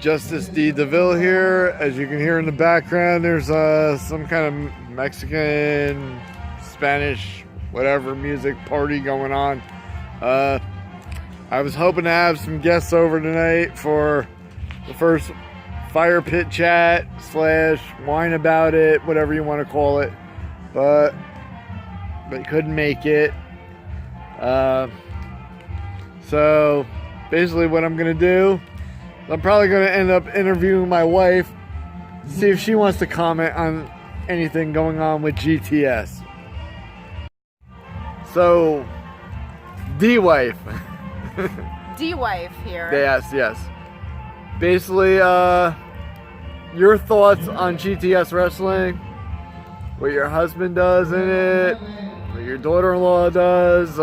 Justice DeVille here. As you can hear in the background, there's some kind of Mexican, Spanish, whatever music party going on. I was hoping to have some guests over tonight for the first fire pit chat / whine about it, whatever you want to call it, but couldn't make it. So basically what I'm gonna do, I'm probably gonna end up interviewing my wife, see if she wants to comment on anything going on with GTS. So D-wife. D-wife here. Yes. Basically, your thoughts on GTS wrestling, what your husband does in it, what your daughter-in-law does,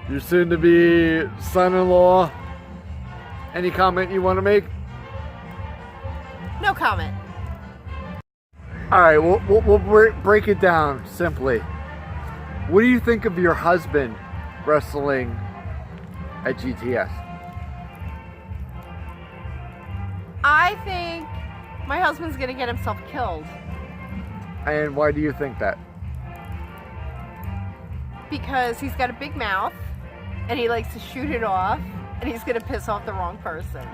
your soon-to-be son-in-law. Any comment you want to make? No comment. All right, we'll break it down simply. What do you think of your husband wrestling at GTS? I think my husband's gonna get himself killed. And why do you think that? Because he's got a big mouth and he likes to shoot it off and he's gonna piss off the wrong person.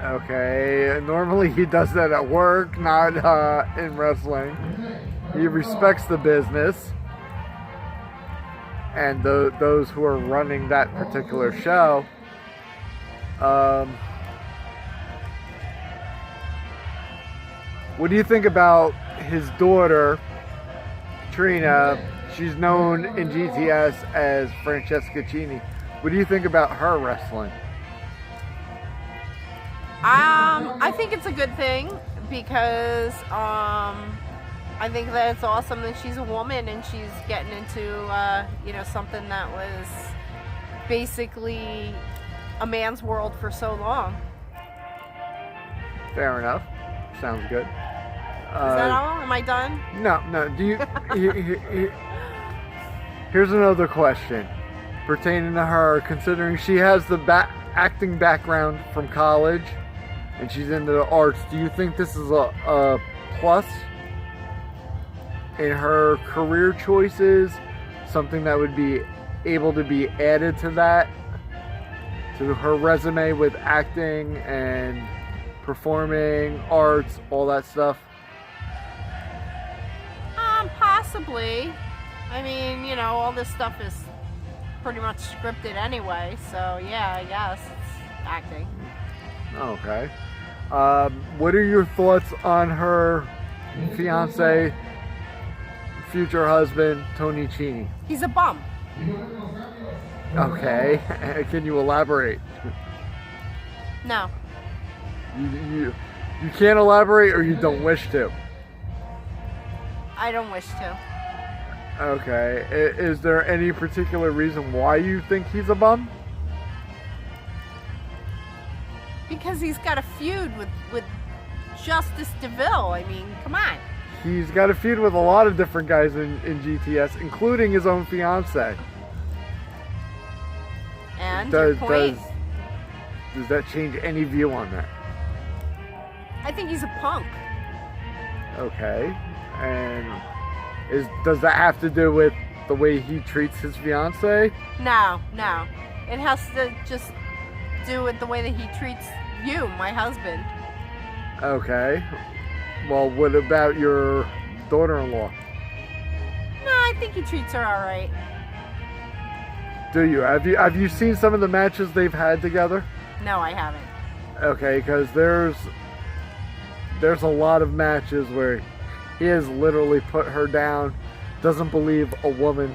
Okay, normally he does that at work, not in wrestling. He respects the business and those who are running that particular show. What do you think about his daughter, Trina? She's known in GTS as Francesca Chini. What do you think about her wrestling? I think it's a good thing because I think that it's awesome that she's a woman and she's getting into something that was basically a man's world for so long. Fair enough. Sounds good. Is that all? Am I done? No. Do you? Here's another question pertaining to her. Considering she has the acting background from college and she's into the arts, do you think this is a plus in her career choices? Something that would be able to be added to her resume with acting and performing arts, all that stuff? Possibly. I mean, all this stuff is pretty much scripted anyway, so yeah, I guess it's acting. Okay. What are your thoughts on her fiance, future husband, Tony Chini? He's a bum. Okay. Can you elaborate? No. You can't elaborate, or you don't wish to? I don't wish to. Okay. Is there any particular reason why you think he's a bum? Because he's got a feud with Justice DeVille. I mean, come on. He's got a feud with a lot of different guys in GTS, including his own fiance. And your point. Does that change any view on that? I think he's a punk. Okay. And does that have to do with the way he treats his fiance? No. It has to just do with the way that he treats you, my husband. Okay. Well, what about your daughter-in-law? No, I think he treats her all right. Do you? Have you seen some of the matches they've had together? No, I haven't. Okay, because there's a lot of matches where he has literally put her down, doesn't believe a woman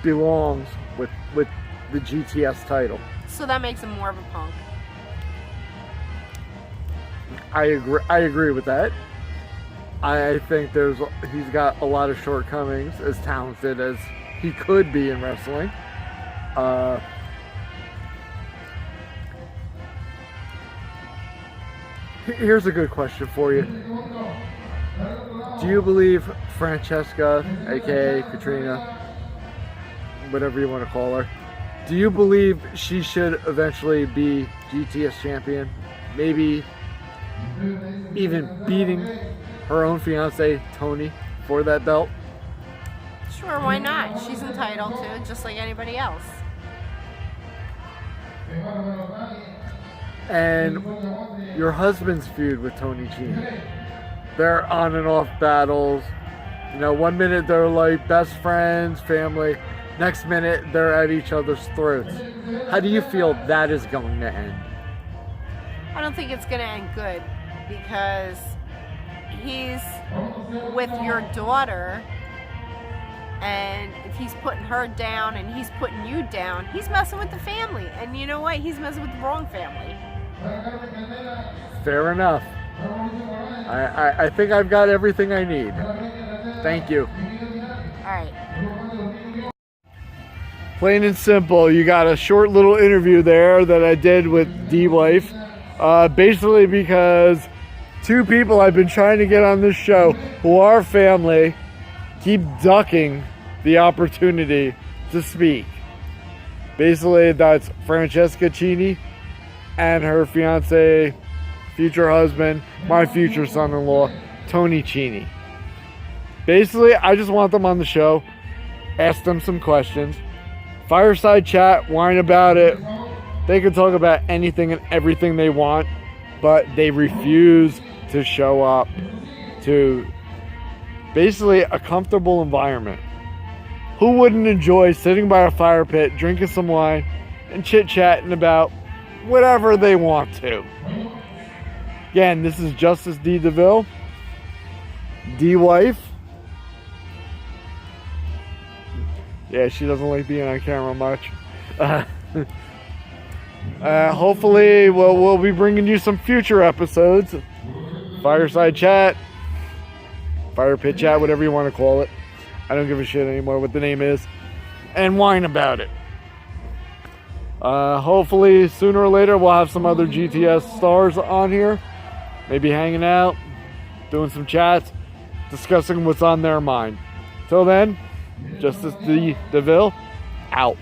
belongs with the GTS title. So that makes him more of a punk. I agree with that. I think he's got a lot of shortcomings, as talented as he could be in wrestling. Here's a good question for you. Do you believe Francesca, aka Katrina, whatever you want to call her, Do you believe she should eventually be GTS champion? Maybe even beating her own fiance, Tony, for that belt? Sure, why not? She's entitled to it, just like anybody else. And your husband's feud with Tony Cini. They're on and off battles. You know, one minute they're like best friends, family. Next minute they're at each other's throats. How do you feel that is going to end? I don't think it's going to end good because he's with your daughter, and if he's putting her down and he's putting you down, he's messing with the family. And you know what? He's messing with the wrong family. Fair enough. I think I've got everything I need. Thank you. All right. Plain and simple, you got a short little interview there that I did with D-Wife. Basically because two people I've been trying to get on this show who are family keep ducking the opportunity to speak. Basically, that's Francesca Cini and her fiance, future husband, my future son-in-law, Tony Cini. Basically, I just want them on the show, ask them some questions, fireside chat, whine about it. They can talk about anything and everything they want, but they refuse to show up to basically a comfortable environment. Who wouldn't enjoy sitting by a fire pit, drinking some wine, and chit-chatting about whatever they want to? Again, this is Justice D. DeVille, D-Wife. Yeah, she doesn't like being on camera much. Hopefully, we'll be bringing you some future episodes. Fireside chat, fire pit chat, whatever you want to call it. I don't give a shit anymore what the name is. And whine about it. Hopefully, sooner or later, we'll have some other GTS stars on here. Maybe hanging out, doing some chats, discussing what's on their mind. Till then, Justice D. DeVille, out.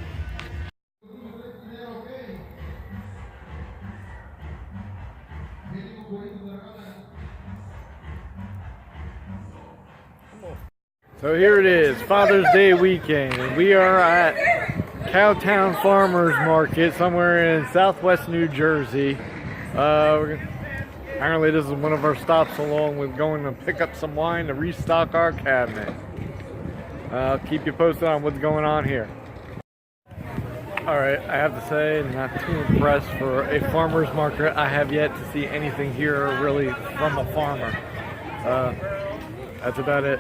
So here it is, Father's Day weekend, and we are at Cowtown Farmers Market somewhere in southwest New Jersey. Apparently this is one of our stops along with going to pick up some wine to restock our cabinet. I'll keep you posted on what's going on here. Alright, I have to say, I'm not too impressed for a farmer's market. I have yet to see anything here really from a farmer. That's about it.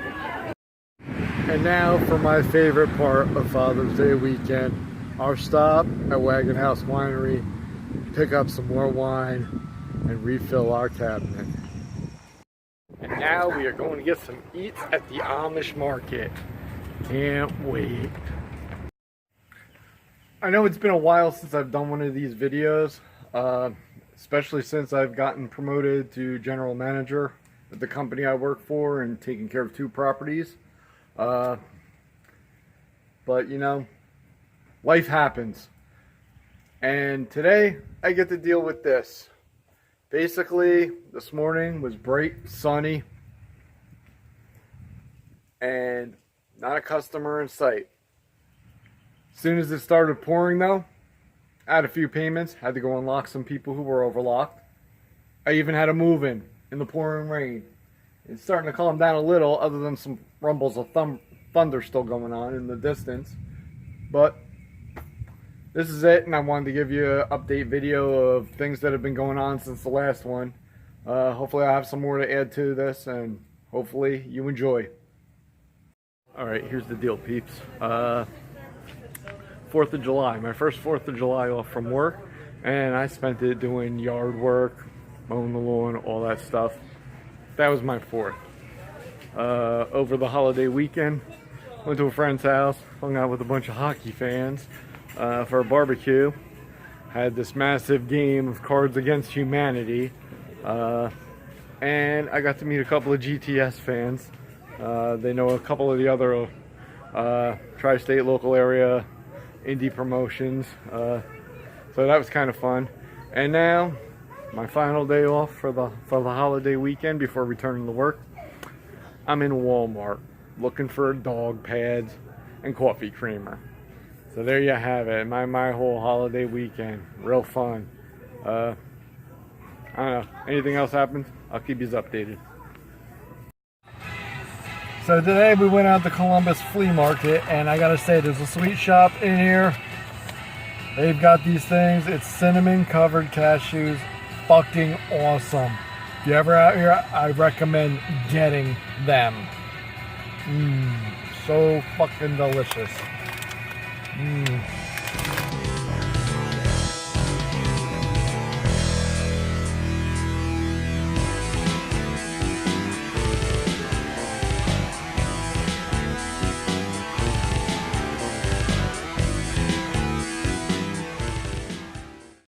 And now for my favorite part of Father's Day weekend, our stop at Wagon House Winery, pick up some more wine and refill our cabinet. And now we are going to get some eats at the Amish market. Can't wait. I know it's been a while since I've done one of these videos, especially since I've gotten promoted to general manager at the company I work for and taking care of 2 properties. But you know, life happens. And today I get to deal with this. Basically, this morning was bright, sunny, and not a customer in sight. As soon as it started pouring though, I had a few payments, had to go unlock some people who were overlocked. I even had a move in the pouring rain. It's starting to calm down a little, other than some rumbles of thunder still going on in the distance. But this is it, and I wanted to give you an update video of things that have been going on since the last one. Hopefully I'll have some more to add to this, and hopefully you enjoy. Alright, here's the deal, peeps. 4th of July, my first 4th of July off from work, and I spent it doing yard work, mowing the lawn, all that stuff. That was my 4th. Over the holiday weekend, went to a friend's house, hung out with a bunch of hockey fans for a barbecue. Had this massive game of Cards Against Humanity, and I got to meet a couple of GTS fans. They know a couple of the other tri-state local area indie promotions. So that was kind of fun. And now, my final day off for the holiday weekend before returning to work. I'm in Walmart looking for dog pads and coffee creamer. So there you have it. My whole holiday weekend. Real fun. I don't know. Anything else happens, I'll keep you updated. So today we went out to Columbus Flea Market, and I gotta say, there's a sweet shop in here. They've got these things. It's cinnamon covered cashews. Fucking awesome. If you're ever out here, I recommend getting them. So fucking delicious.